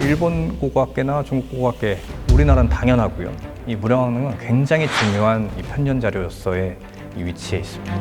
일본 고고학계나 중국 고고학계, 우리나라는 당연하고요. 이 무령왕릉은 굉장히 중요한 이 편년 자료로서의 이 위치에 있습니다.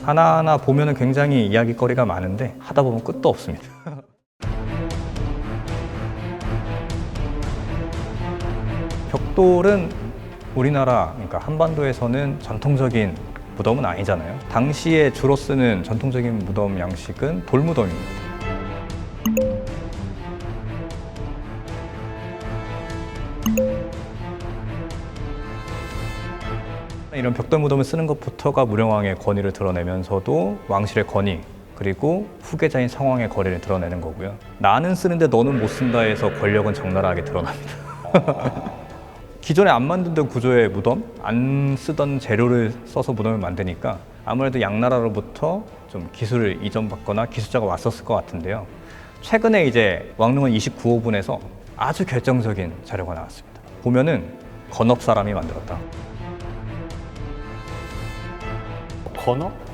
하나하나 보면은 굉장히 이야기거리가 많은데 하다 보면 끝도 없습니다. 벽돌은 우리나라, 그러니까 한반도에서는 전통적인 무덤은 아니잖아요. 당시에 주로 쓰는 전통적인 무덤 양식은 돌무덤입니다. 이런 벽돌 무덤을 쓰는 것부터가 무령왕의 권위를 드러내면서도 왕실의 권위, 그리고 후계자인 성왕의 권위를 드러내는 거고요. 나는 쓰는데 너는 못 쓴다 해서 권력은 적나라하게 드러납니다. 기존에 안 만들던 구조의 무덤, 안 쓰던 재료를 써서 무덤을 만드니까 아무래도 양나라로부터 좀 기술을 이전받거나 기술자가 왔었을 것 같은데요. 최근에 이제 왕릉원 29호분에서 아주 결정적인 자료가 나왔습니다. 보면은 건업 사람이 만들었다.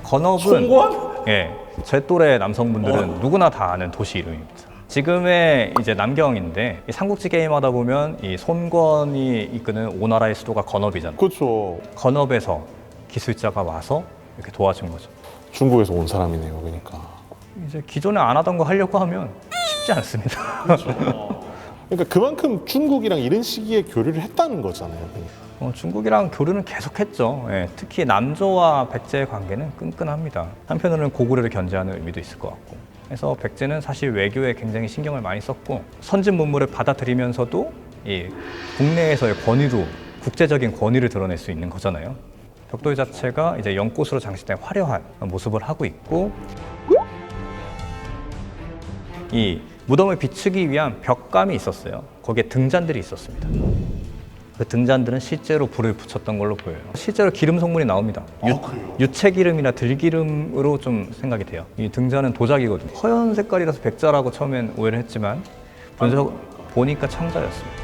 건업은 송권? 예, 제 또래 남성분들은 누구나 다 아는 도시 이름입니다. 지금의 이제 남경인데 이 삼국지 게임 하다 보면 이 손권이 이끄는 오나라의 수도가 건업이잖아요. 그렇죠. 건업에서 기술자가 와서 이렇게 도와준 거죠. 중국에서 온 사람이네요, 그러니까. 이제 기존에 안 하던 거 하려고 하면 쉽지 않습니다. 그러니까 그만큼 중국이랑 이런 시기에 교류를 했다는 거잖아요. 중국이랑 교류는 계속했죠. 예, 특히 남조와 백제의 관계는 끈끈합니다. 한편으로는 고구려를 견제하는 의미도 있을 것 같고. 그래서 백제는 사실 외교에 굉장히 신경을 많이 썼고 선진 문물을 받아들이면서도 이 국내에서의 권위도 국제적인 권위를 드러낼 수 있는 거잖아요. 벽돌 자체가 이제 연꽃으로 장식된 화려한 모습을 하고 있고 이 무덤을 비추기 위한 벽감이 있었어요. 거기에 등잔들이 있었습니다. 그 등잔들은 실제로 불을 붙였던 걸로 보여요. 실제로 기름 성분이 나옵니다. 유채기름이나 들기름으로 좀 생각이 돼요. 이 등잔은 도자기거든요. 허연 색깔이라서 백자라고 처음엔 오해를 했지만 보니까 청자였습니다.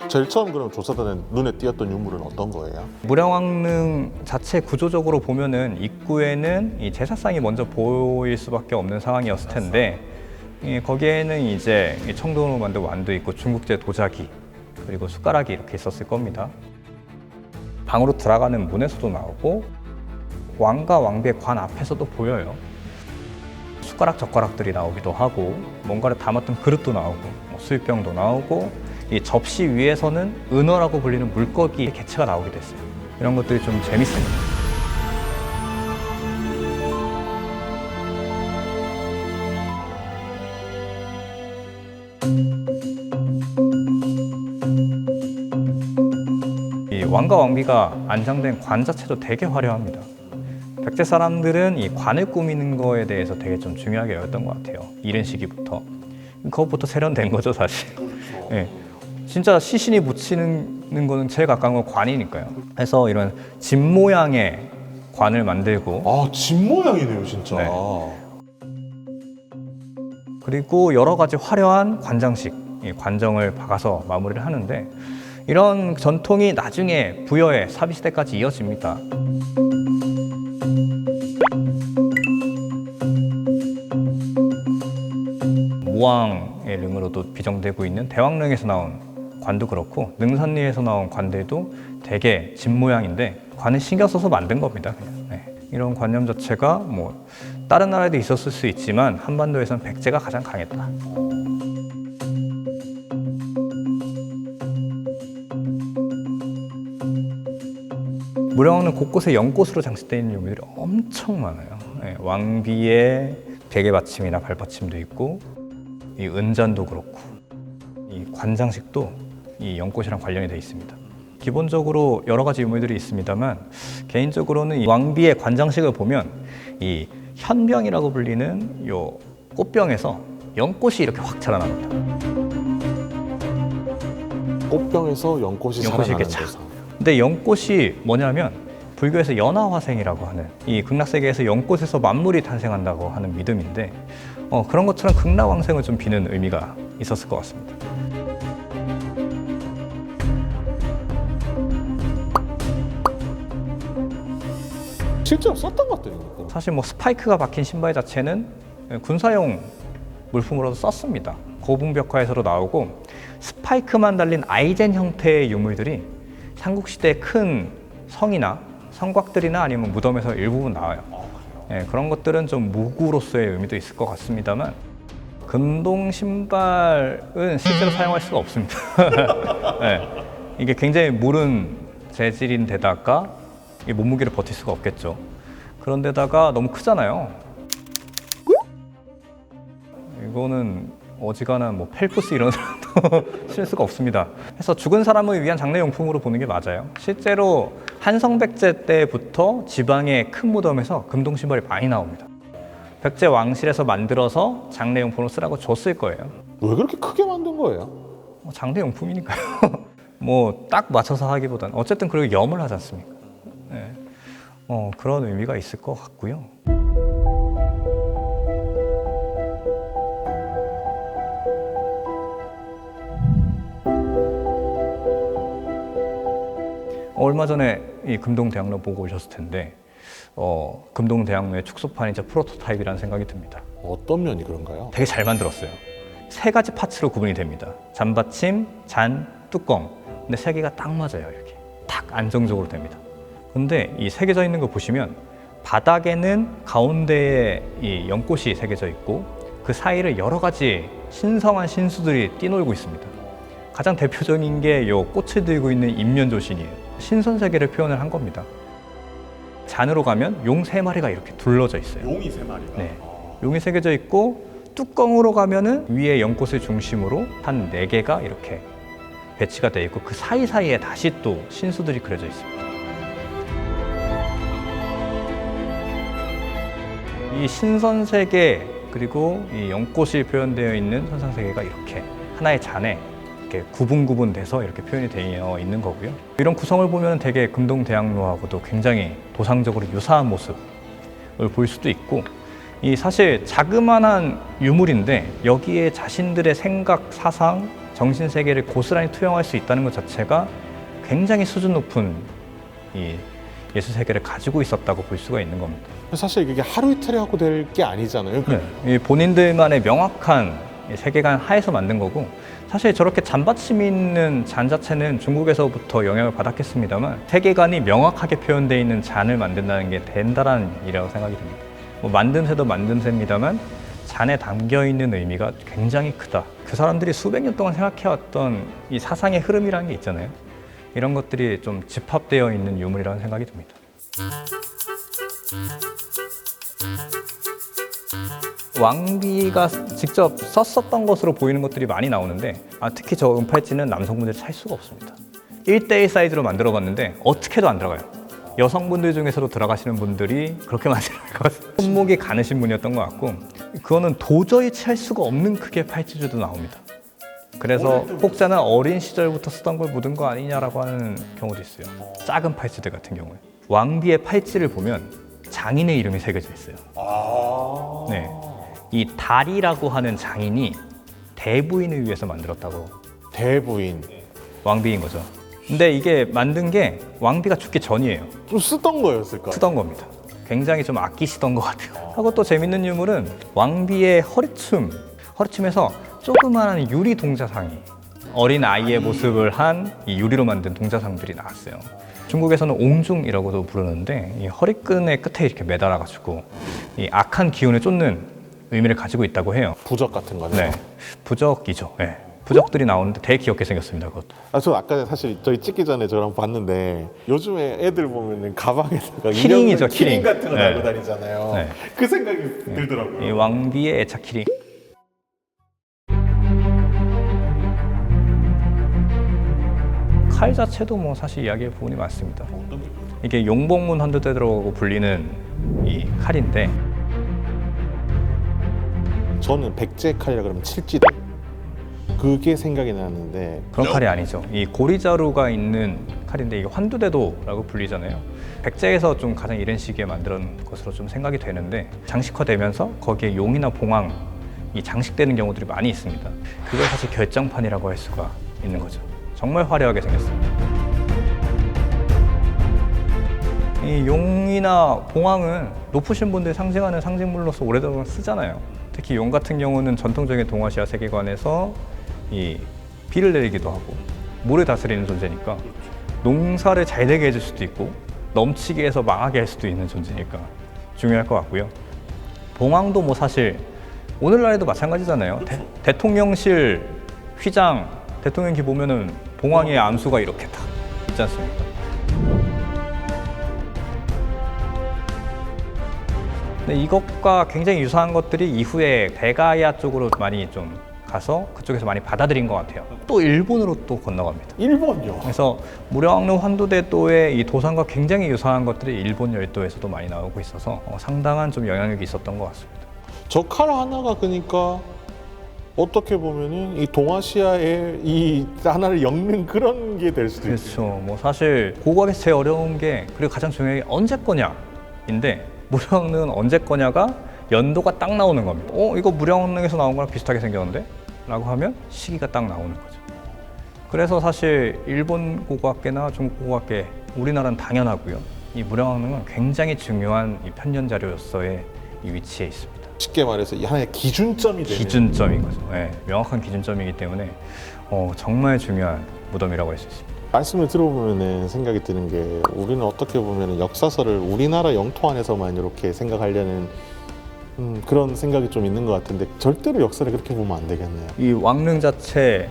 제일 처음 그럼 조사단에 눈에 띄었던 유물은 어떤 거예요? 무령왕릉 자체 구조적으로 보면은 입구에는 이 제사상이 먼저 보일 수밖에 없는 상황이었을 텐데 거기에는 이제 청동으로 만든 완도 있고 중국제 도자기 그리고 숟가락이 이렇게 있었을 겁니다. 방으로 들어가는 문에서도 나오고 왕과 왕비의 관 앞에서도 보여요. 숟가락 젓가락들이 나오기도 하고 뭔가를 담았던 그릇도 나오고 수입병도 나오고 이 접시 위에서는 은어라고 불리는 물고기 개체가 나오기도 했어요. 이런 것들이 좀 재밌습니다. 이 왕과 왕비가 안장된 관 자체도 되게 화려합니다. 백제 사람들은 이 관을 꾸미는 거에 대해서 되게 좀 중요하게 여겼던 것 같아요. 이른 시기부터. 그것부터 세련된 거죠, 사실. 네. 진짜 시신이 묻히는 거는 제일 가까운 건 관이니까요. 그래서 이런 집 모양의 관을 만들고 아, 집 모양이네요, 진짜. 네. 그리고 여러 가지 화려한 관장식, 이 관정을 박아서 마무리를 하는데 이런 전통이 나중에 부여의 사비시대까지 이어집니다. 모왕의 릉으로도 비정되고 있는 대왕릉에서 나온 관도 그렇고 능선리에서 나온 관들도 되게 집 모양인데 관을 신경 써서 만든 겁니다. 그냥. 네. 이런 관념 자체가 뭐 다른 나라에도 있었을 수 있지만 한반도에서는 백제가 가장 강했다. 무령왕릉 곳곳에 연꽃으로 장식되어 있는 유물들이 엄청 많아요. 네. 왕비의 베개 받침이나 발받침도 있고 이 은잔도 그렇고 이 관장식도 이 연꽃이랑 관련이 되어 있습니다. 기본적으로 여러 가지 유물들이 있습니다만 개인적으로는 이 왕비의 관장식을 보면 이 현병이라고 불리는 요 꽃병에서 연꽃이 이렇게 확 자라납니다. 꽃병에서 연꽃이 연꽃이 자라나는 이렇게 착. 데서. 근데 연꽃이 뭐냐면 불교에서 연화화생이라고 하는 이 극락세계에서 연꽃에서 만물이 탄생한다고 하는 믿음인데 그런 것처럼 극락왕생을 좀 비는 의미가 있었을 것 같습니다. 실제로 썼던 것들입니까? 사실 뭐 스파이크가 박힌 신발 자체는 군사용 물품으로도 썼습니다. 고분벽화에서도 나오고 스파이크만 달린 아이젠 형태의 유물들이 삼국시대 큰 성이나 성곽들이나 아니면 무덤에서 일부분 나와요. 그런 것들은 좀 무구로서의 의미도 있을 것 같습니다만 금동 신발은 실제로 사용할 수가 없습니다. 네, 이게 굉장히 무른 재질인데다가 이 몸무게를 버틸 수가 없겠죠. 그런데다가 너무 크잖아요. 이거는 어지간한 뭐 펠프스 이런 사람도 신을 수가 없습니다. 그래서 죽은 사람을 위한 장례용품으로 보는 게 맞아요. 실제로 한성백제 때부터 지방의 큰 무덤에서 금동 신발이 많이 나옵니다. 백제 왕실에서 만들어서 장례용품으로 쓰라고 줬을 거예요. 왜 그렇게 크게 만든 거예요? 장례용품이니까요. 뭐 딱 맞춰서 하기보다는 어쨌든 그리고 염을 하지 않습니까? 네. 그런 의미가 있을 것 같고요. 얼마 전에 이 금동대학로 보고 오셨을 텐데 금동대학로의 축소판이자 프로토타입이라는 생각이 듭니다. 어떤 면이 그런가요? 되게 잘 만들었어요. 세 가지 파츠로 구분이 됩니다. 잔받침, 잔, 뚜껑. 근데 세 개가 딱 맞아요. 이렇게 딱 안정적으로 됩니다. 근데 이 새겨져 있는 거 보시면 바닥에는 가운데에 이 연꽃이 새겨져 있고 그 사이를 여러 가지 신성한 신수들이 뛰놀고 있습니다. 가장 대표적인 게 이 꽃을 들고 있는 인면조신이에요. 신선세계를 표현을 한 겁니다. 잔으로 가면 용 3마리가 이렇게 둘러져 있어요. 용이 3마리가? 네. 용이 새겨져 있고 뚜껑으로 가면은 위에 연꽃을 중심으로 한 4개가 이렇게 배치가 되어 있고 그 사이사이에 다시 또 신수들이 그려져 있습니다. 이 신선세계 그리고 이 연꽃이 표현되어 있는 선상세계가 이렇게 하나의 잔에 이렇게 구분돼서 이렇게 표현이 되어 있는 거고요. 이런 구성을 보면 되게 금동대학로하고도 굉장히 도상적으로 유사한 모습을 볼 수도 있고 이 사실 자그마한 유물인데 여기에 자신들의 생각, 사상, 정신세계를 고스란히 투영할 수 있다는 것 자체가 굉장히 수준 높은 이 예술세계를 가지고 있었다고 볼 수가 있는 겁니다. 사실 이게 하루 이틀에 하고 될 게 아니잖아요. 네, 이 본인들만의 명확한 세계관 하에서 만든 거고 사실 저렇게 잔받침이 있는 잔 자체는 중국에서부터 영향을 받았겠습니다만 세계관이 명확하게 표현되어 있는 잔을 만든다는 게 대단한 일이라고 생각이 듭니다. 뭐 만듦새도 만듦새입니다만 잔에 담겨있는 의미가 굉장히 크다. 그 사람들이 수백 년 동안 생각해왔던 이 사상의 흐름이라는 게 있잖아요. 이런 것들이 좀 집합되어 있는 유물이라는 생각이 듭니다. 왕비가 직접 썼었던 것으로 보이는 것들이 많이 나오는데 특히 저 은팔찌는 남성분들이 살 수가 없습니다. 1대1 사이즈로 만들어 봤는데 어떻게도 안 들어가요. 여성분들 중에서도 들어가시는 분들이 그렇게 만들 것 같아요. 손목이 가느신 분이었던 것 같고 그거는 도저히 찰 수가 없는 크기의 팔찌줄도 나옵니다. 그래서 혹자는 어린 시절부터 쓰던 걸 묻은 거 아니냐라고 하는 경우도 있어요. 작은 팔찌들 같은 경우에. 왕비의 팔찌를 보면 장인의 이름이 새겨져 있어요. 네. 이 달이라고 하는 장인이 대부인을 위해서 만들었다고. 대부인. 왕비인 거죠. 근데 이게 만든 게 왕비가 죽기 전이에요. 좀 쓰던 거였을까요? 쓰던 겁니다. 굉장히 좀 아끼시던 것 같아요. 하고 또 재밌는 유물은 왕비의 허리춤에서 조그마한 유리 동자상이 어린 아이의 모습을 한 이 유리로 만든 동자상들이 나왔어요. 중국에서는 옹중이라고도 부르는데 이 허리끈의 끝에 이렇게 매달아가지고 이 악한 기운을 쫓는 의미를 가지고 있다고 해요. 부적 같은 거죠? 네, 부적이죠. 네. 부적들이 나오는데 되게 귀엽게 생겼습니다. 그것도. 저 아까 사실 저희 찍기 전에 저랑 봤는데 요즘에 애들 보면은 가방에다가 키링이죠, 키링 키링. 같은 거 네. 달고 다니잖아요. 네. 그 생각이 들더라고요. 이 왕비의 애착 키링. 칼 자체도 뭐 사실 이야기할 부분이 많습니다. 이게 용봉문 환두대라고 불리는 이 칼인데 저는 백제 칼이라 그러면 칠지대 그게 생각이 나는데 그런 칼이 아니죠. 이 고리자루가 있는 칼인데 이게 환두대도라고 불리잖아요. 백제에서 좀 가장 이른 시기에 만든 것으로 좀 생각이 되는데 장식화되면서 거기에 용이나 봉황 이 장식되는 경우들이 많이 있습니다. 그걸 사실 결정판이라고 할 수가 있는 거죠. 정말 화려하게 생겼습니다. 이 용이나 봉황은 높으신 분들 상징하는 상징물로서 오래동안 쓰잖아요. 특히 용 같은 경우는 전통적인 동아시아 세계관에서 이 비를 내리기도 하고 물을 다스리는 존재니까 농사를 잘 되게 해줄 수도 있고 넘치게 해서 망하게 할 수도 있는 존재니까 중요할 것 같고요. 봉황도 뭐 사실 오늘날에도 마찬가지잖아요. 대통령실 휘장 대통령기 보면은 봉황의 암수가 이렇게 딱 있지 않습니까? 근데 이것과 굉장히 유사한 것들이 이후에 대가야 쪽으로 많이 좀 가서 그쪽에서 많이 받아들인 것 같아요. 또 일본으로 또 건너갑니다. 일본요. 그래서 무량왕릉 환두대도의 이 도상과 굉장히 유사한 것들이 일본 열도에서도 많이 나오고 있어서 상당한 좀 영향력이 있었던 것 같습니다. 저 칼 하나가 그러니까 어떻게 보면은 이 동아시아의 이 하나를 엮는 그런 게 될 수도 있어요. 그렇죠. 뭐 사실 고고학에서 제일 어려운 게 그리고 가장 중요한 게 언제 거냐인데 무량왕릉은 언제 거냐가 연도가 딱 나오는 겁니다. 이거 무량왕릉에서 나온 거랑 비슷하게 생겼는데? 라고 하면 시기가 딱 나오는 거죠. 그래서 사실 일본 고고학계나 중국 고고학계 우리나라는 당연하고요. 이 무량왕릉은 굉장히 중요한 이 편년 자료로서의 이 위치에 있습니다. 쉽게 말해서 이 하나의 기준점이 되는 기준점인 거죠. 네, 명확한 기준점이기 때문에 정말 중요한 무덤이라고 할 수 있습니다. 말씀을 들어보면 생각이 드는 게 우리는 어떻게 보면 역사서를 우리나라 영토 안에서만 이렇게 생각하려는 그런 생각이 좀 있는 것 같은데 절대로 역사를 그렇게 보면 안 되겠네요. 이 왕릉 자체에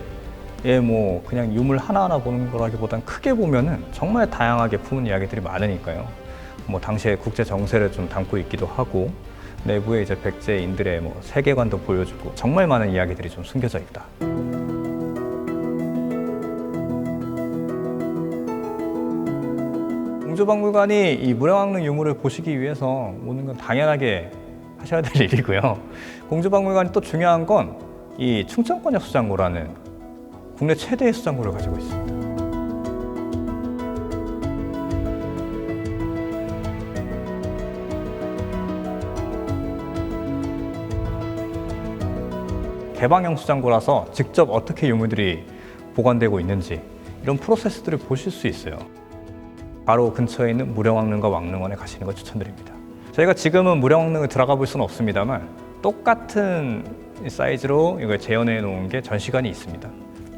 뭐 그냥 유물 하나하나 보는 거라기보단 크게 보면은 정말 다양하게 품은 이야기들이 많으니까요. 뭐 당시의 국제 정세를 좀 담고 있기도 하고 내부에 이제 백제인들의 뭐 세계관도 보여주고 정말 많은 이야기들이 좀 숨겨져 있다. 공주박물관이 이 무량왕릉 유물을 보시기 위해서 오는 건 당연하게 하셔야 될 일이고요. 공주박물관이 또 중요한 건 이 충청권역 수장고라는 국내 최대의 수장고를 가지고 있습니다. 개방형 수장고라서 직접 어떻게 유물들이 보관되고 있는지 이런 프로세스들을 보실 수 있어요. 바로 근처에 있는 무량왕릉과 왕릉원에 가시는 걸 추천드립니다. 저희가 지금은 무량왕릉을 들어가 볼 수는 없습니다만 똑같은 사이즈로 이걸 재현해 놓은 게 전시관이 있습니다.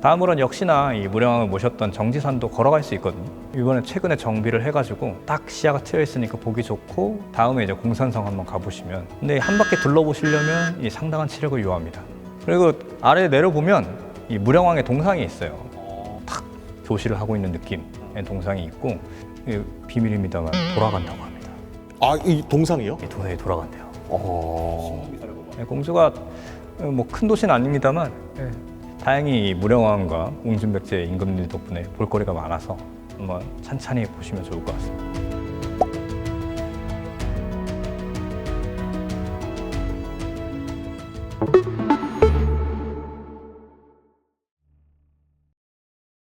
다음으로는 역시나 이 무량왕을 모셨던 정지산도 걸어갈 수 있거든요. 이번에 최근에 정비를 해가지고 딱 시야가 트여 있으니까 보기 좋고 다음에 이제 공산성 한번 가보시면 근데 한 바퀴 둘러보시려면 이 상당한 체력을 요합니다. 그리고 아래 내려보면 이 무량왕의 동상이 있어요. 탁 교시를 하고 있는 느낌의 동상이 있고 비밀입니다만 돌아간다고 합니다. 아, 이 동상이요? 이 동상이 돌아간대요. 공주가 뭐 큰 도시는 아닙니다만 다행히 이 무량왕과 웅진백제 임금님 덕분에 볼거리가 많아서 한번 찬찬히 보시면 좋을 것 같습니다.